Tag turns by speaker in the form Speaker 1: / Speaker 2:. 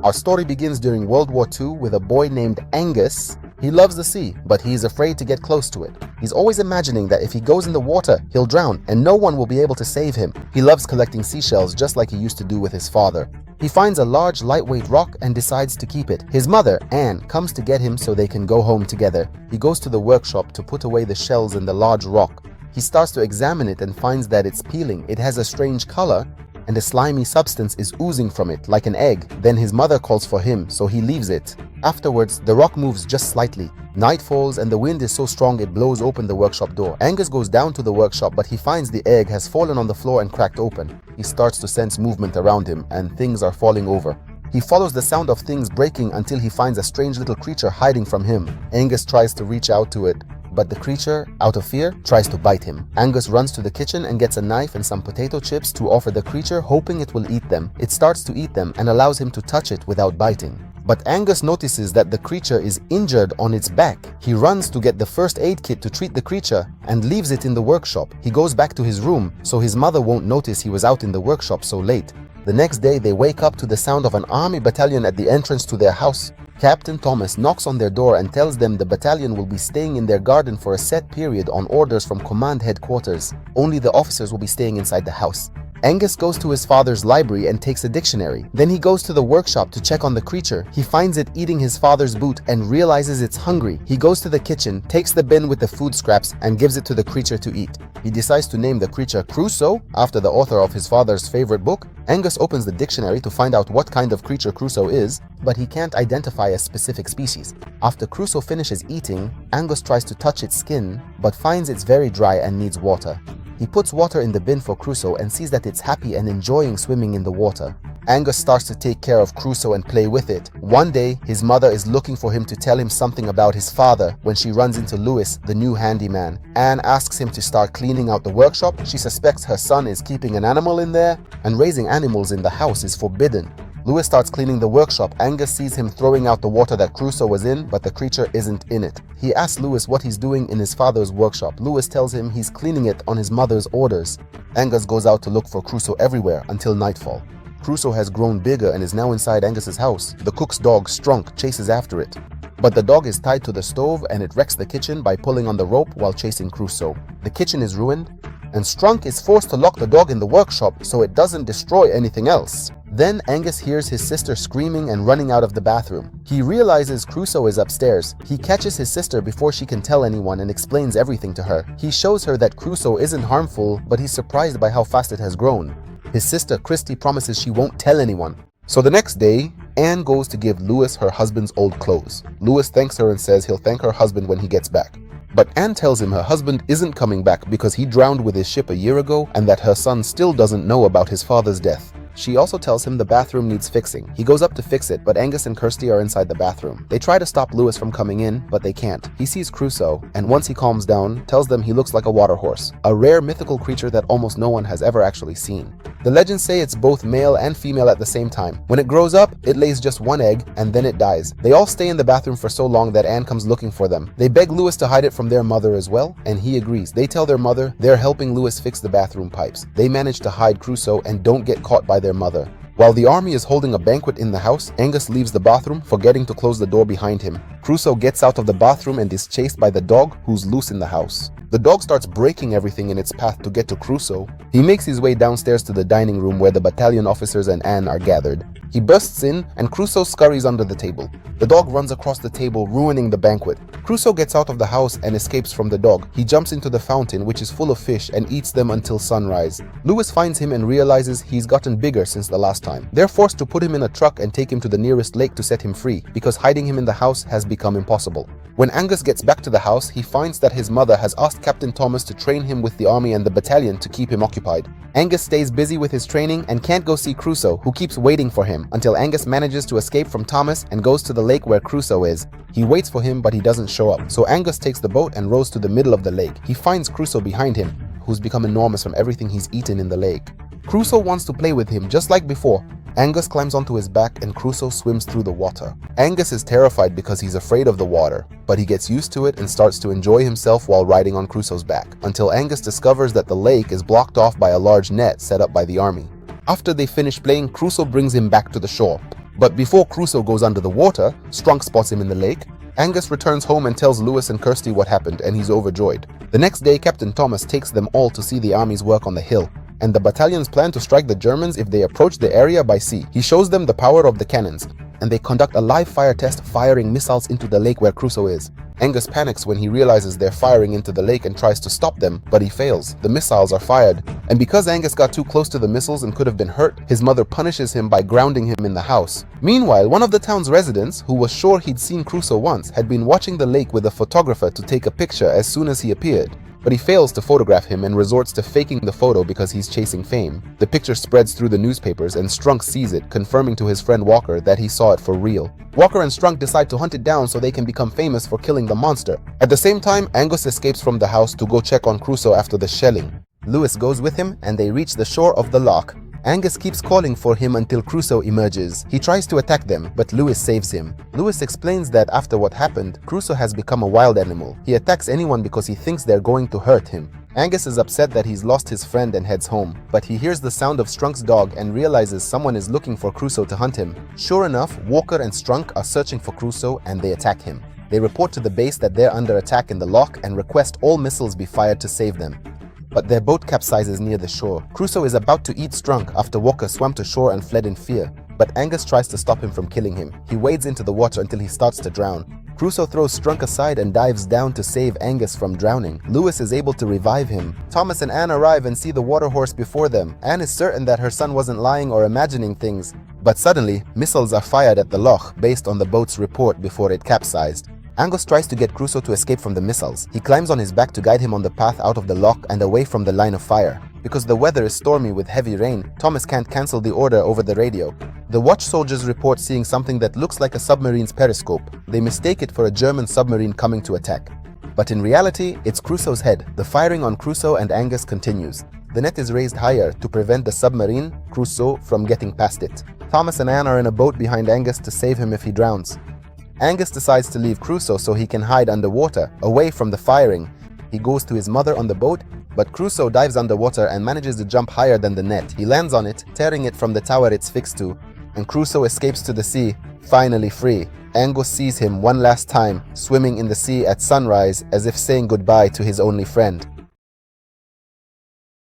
Speaker 1: Our story begins during World War II with a boy named Angus. He loves the sea, but he is afraid to get close to it. He's always imagining that if he goes in the water, he'll drown and no one will be able to save him. He loves collecting seashells just like he used to do with his father. He finds a large, lightweight rock and decides to keep it. His mother, Anne, comes to get him so they can go home together. He goes to the workshop to put away the shells in the large rock. He starts to examine it and finds that it's peeling. It has a strange color, and a slimy substance is oozing from it, like an egg. Then his mother calls for him, so he leaves it. Afterwards, the rock moves just slightly. Night falls and the wind is so strong it blows open the workshop door. Angus goes down to the workshop, but he finds the egg has fallen on the floor and cracked open. He starts to sense movement around him and things are falling over. He follows the sound of things breaking until he finds a strange little creature hiding from him. Angus tries to reach out to it, but the creature, out of fear, tries to bite him. Angus runs to the kitchen and gets a knife and some potato chips to offer the creature, hoping it will eat them. It starts to eat them and allows him to touch it without biting. But Angus notices that the creature is injured on its back. He runs to get the first aid kit to treat the creature and leaves it in the workshop. He goes back to his room so his mother won't notice he was out in the workshop so late. The next day, they wake up to the sound of an army battalion at the entrance to their house. Captain Thomas knocks on their door and tells them the battalion will be staying in their garden for a set period on orders from command headquarters. Only the officers will be staying inside the house. Angus goes to his father's library and takes a dictionary. Then he goes to the workshop to check on the creature. He finds it eating his father's boot and realizes it's hungry. He goes to the kitchen, takes the bin with the food scraps and gives it to the creature to eat. He decides to name the creature Crusoe, after the author of his father's favorite book. Angus opens the dictionary to find out what kind of creature Crusoe is, but he can't identify a specific species. After Crusoe finishes eating, Angus tries to touch its skin, but finds it's very dry and needs water. He puts water in the bin for Crusoe and sees that it's happy and enjoying swimming in the water. Angus starts to take care of Crusoe and play with it. One day, his mother is looking for him to tell him something about his father when she runs into Lewis, the new handyman. Anne asks him to start cleaning out the workshop. She suspects her son is keeping an animal in there, and raising animals in the house is forbidden. Lewis starts cleaning the workshop. Angus sees him throwing out the water that Crusoe was in, but the creature isn't in it. He asks Lewis what he's doing in his father's workshop. Lewis tells him he's cleaning it on his mother's orders. Angus goes out to look for Crusoe everywhere until nightfall. Crusoe has grown bigger and is now inside Angus's house. The cook's dog, Strunk, chases after it. But the dog is tied to the stove and it wrecks the kitchen by pulling on the rope while chasing Crusoe. The kitchen is ruined, and Strunk is forced to lock the dog in the workshop so it doesn't destroy anything else. Then Angus hears his sister screaming and running out of the bathroom. He realizes Crusoe is upstairs. He catches his sister before she can tell anyone and explains everything to her. He shows her that Crusoe isn't harmful, but he's surprised by how fast it has grown. His sister Christy promises she won't tell anyone. So the next day, Anne goes to give Lewis her husband's old clothes. Lewis thanks her and says he'll thank her husband when he gets back. But Anne tells him her husband isn't coming back because he drowned with his ship a year ago and that her son still doesn't know about his father's death. She also tells him the bathroom needs fixing. He goes up to fix it, but Angus and Kirsty are inside the bathroom. They try to stop Lewis from coming in, but they can't. He sees Crusoe, and once he calms down, tells them he looks like a water horse, a rare mythical creature that almost no one has ever actually seen. The legends say it's both male and female at the same time. When it grows up, it lays just one egg, and then it dies. They all stay in the bathroom for so long that Anne comes looking for them. They beg Lewis to hide it from their mother as well, and he agrees. They tell their mother they're helping Lewis fix the bathroom pipes. They manage to hide Crusoe and don't get caught by their mother. While the army is holding a banquet in the house, Angus leaves the bathroom, forgetting to close the door behind him. Crusoe gets out of the bathroom and is chased by the dog, who's loose in the house. The dog starts breaking everything in its path to get to Crusoe. He makes his way downstairs to the dining room where the battalion officers and Anne are gathered. He bursts in and Crusoe scurries under the table. The dog runs across the table, ruining the banquet. Crusoe gets out of the house and escapes from the dog. He jumps into the fountain, which is full of fish, and eats them until sunrise. Lewis finds him and realizes he's gotten bigger since the last time. They're forced to put him in a truck and take him to the nearest lake to set him free, because hiding him in the house has become impossible. When Angus gets back to the house, he finds that his mother has asked Captain Thomas to train him with the army and the battalion to keep him occupied. Angus stays busy with his training and can't go see Crusoe, who keeps waiting for him, until Angus manages to escape from Thomas and goes to the lake where Crusoe is. He waits for him, but he doesn't show up, so Angus takes the boat and rows to the middle of the lake. He finds Crusoe behind him, who's become enormous from everything he's eaten in the lake. Crusoe wants to play with him just like before. Angus climbs onto his back and Crusoe swims through the water. Angus is terrified because he's afraid of the water, but he gets used to it and starts to enjoy himself while riding on Crusoe's back, until Angus discovers that the lake is blocked off by a large net set up by the army. After they finish playing, Crusoe brings him back to the shore. But before Crusoe goes under the water, Strunk spots him in the lake. Angus returns home and tells Lewis and Kirsty what happened, and he's overjoyed. The next day, Captain Thomas takes them all to see the army's work on the hill, and the battalions plan to strike the Germans if they approach the area by sea. He shows them the power of the cannons, and they conduct a live fire test, firing missiles into the lake where Crusoe is. Angus panics when he realizes they're firing into the lake and tries to stop them, but he fails. The missiles are fired, and because Angus got too close to the missiles and could have been hurt, his mother punishes him by grounding him in the house. Meanwhile, one of the town's residents, who was sure he'd seen Crusoe once, had been watching the lake with a photographer to take a picture as soon as he appeared. But he fails to photograph him and resorts to faking the photo because he's chasing fame. The picture spreads through the newspapers and Strunk sees it, confirming to his friend Walker that he saw it for real. Walker and Strunk decide to hunt it down so they can become famous for killing the monster. At the same time, Angus escapes from the house to go check on Crusoe after the shelling. Lewis goes with him and they reach the shore of the loch. Angus keeps calling for him until Crusoe emerges. He tries to attack them, but Lewis saves him. Lewis explains that after what happened, Crusoe has become a wild animal. He attacks anyone because he thinks they're going to hurt him. Angus is upset that he's lost his friend and heads home, but he hears the sound of Strunk's dog and realizes someone is looking for Crusoe to hunt him. Sure enough, Walker and Strunk are searching for Crusoe and they attack him. They report to the base that they're under attack in the loch and request all missiles be fired to save them. But their boat capsizes near the shore. Crusoe is about to eat Strunk after Walker swam to shore and fled in fear, but Angus tries to stop him from killing him. He wades into the water until he starts to drown. Crusoe throws Strunk aside and dives down to save Angus from drowning. Lewis is able to revive him. Thomas and Anne arrive and see the water horse before them. Anne is certain that her son wasn't lying or imagining things, but suddenly, missiles are fired at the loch based on the boat's report before it capsized. Angus tries to get Crusoe to escape from the missiles. He climbs on his back to guide him on the path out of the loch and away from the line of fire. Because the weather is stormy with heavy rain, Thomas can't cancel the order over the radio. The watch soldiers report seeing something that looks like a submarine's periscope. They mistake it for a German submarine coming to attack. But in reality, it's Crusoe's head. The firing on Crusoe and Angus continues. The net is raised higher to prevent the submarine, Crusoe, from getting past it. Thomas and Anne are in a boat behind Angus to save him if he drowns. Angus decides to leave Crusoe so he can hide underwater, away from the firing. He goes to his mother on the boat, but Crusoe dives underwater and manages to jump higher than the net. He lands on it, tearing it from the tower it's fixed to, and Crusoe escapes to the sea, finally free. Angus sees him one last time, swimming in the sea at sunrise as if saying goodbye to his only friend.